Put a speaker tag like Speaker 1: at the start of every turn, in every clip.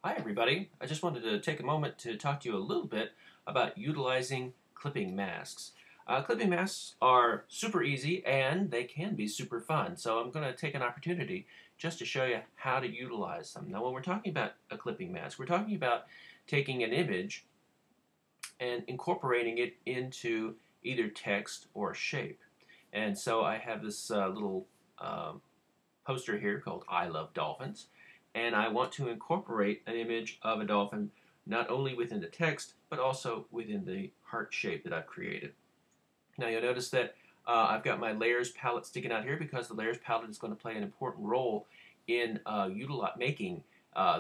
Speaker 1: Hi, everybody. I just wanted to take a moment to talk to you a little bit about utilizing clipping masks. Clipping masks are super easy and they can be super fun. So I'm going to take an opportunity just to show you how to utilize them. Now, when we're talking about a clipping mask, we're talking about taking an image and incorporating it into either text or shape. And so I have this little poster here called I Love Dolphins, and I want to incorporate an image of a dolphin not only within the text but also within the heart shape that I've created. Now you'll notice that I've got my layers palette sticking out here because the layers palette is going to play an important role in making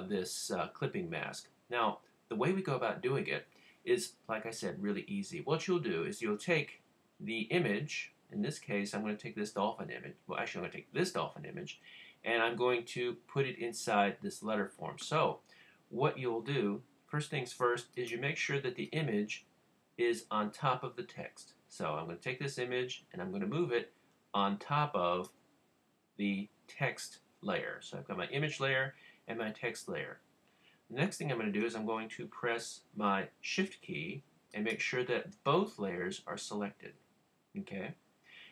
Speaker 1: this clipping mask. Now the way we go about doing it is, like I said, really easy. What you'll do is you'll take the image. In this case, I'm going to take this dolphin image. Well, actually, I'm going to take this dolphin image, and I'm going to put it inside this letter form. So what you'll do, first things first, is you make sure that the image is on top of the text. So I'm going to take this image, and I'm going to move it on top of the text layer. So I've got my image layer and my text layer. The next thing I'm going to do is I'm going to press my Shift key and make sure that both layers are selected. Okay?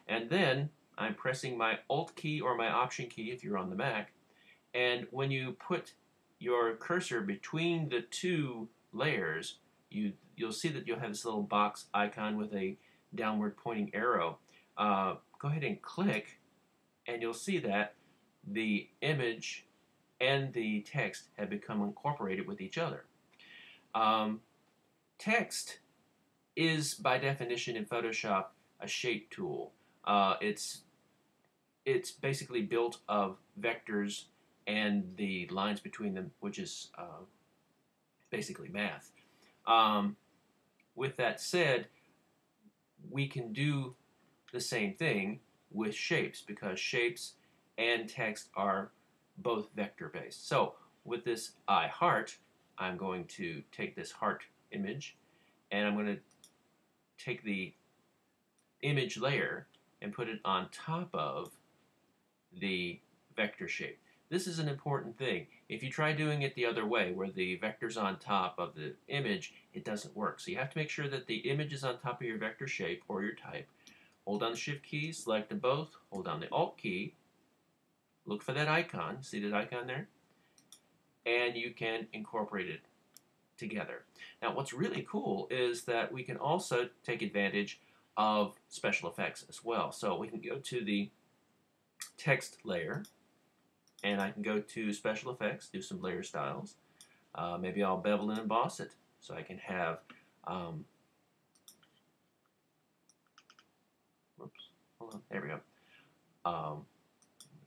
Speaker 1: And then I'm pressing my Alt key or my Option key if you're on the Mac. And when you put your cursor between the two layers, you'll see that you'll have this little box icon with a downward pointing arrow. Go ahead and click, and you'll see that the image and the text have become incorporated with each other. Text is, by definition in Photoshop, a shape tool. It's basically built of vectors and the lines between them, which is basically math. With that said, we can do the same thing with shapes because shapes and text are both vector based. So with this I heart, I'm going to take this heart image and I'm going to take the image layer and put it on top of the vector shape. This is an important thing. If you try doing it the other way, where the vector's on top of the image, it doesn't work. So you have to make sure that the image is on top of your vector shape or your type. Hold down the Shift key, select them both, hold down the Alt key, look for that icon, see that icon there? And you can incorporate it together. Now what's really cool is that we can also take advantage of special effects as well. So we can go to the text layer, and I can go to special effects, do some layer styles. Maybe I'll bevel and emboss it, so I can have, whoops, hold on, there we go. I'm going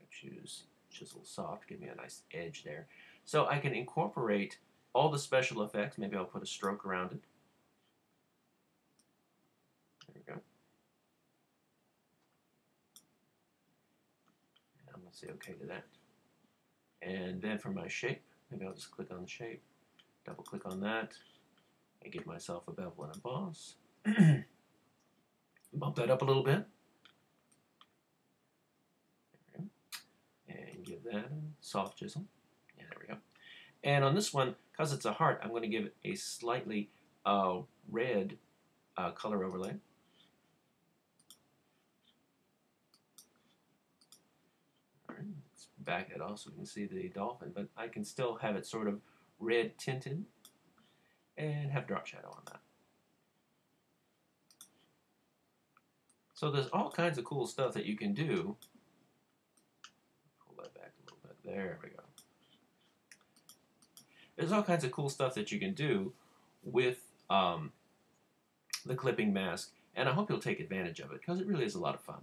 Speaker 1: to choose Chisel Soft, give me a nice edge there. So I can incorporate all the special effects. Maybe I'll put a stroke around it. There we go. And I'm going to say OK to that. And then for my shape, maybe I'll just click on the shape, double click on that, and give myself a bevel and emboss. Bump that up a little bit. And give that a soft chisel. Yeah, there we go. And on this one, because it's a heart, I'm going to give it a slightly red color overlay. All right, let's back it off so we can see the dolphin, but I can still have it sort of red tinted and have drop shadow on that. So there's all kinds of cool stuff that you can do. Pull that back a little bit. There we go. There's all kinds of cool stuff that you can do with the clipping mask, and I hope you'll take advantage of it because it really is a lot of fun.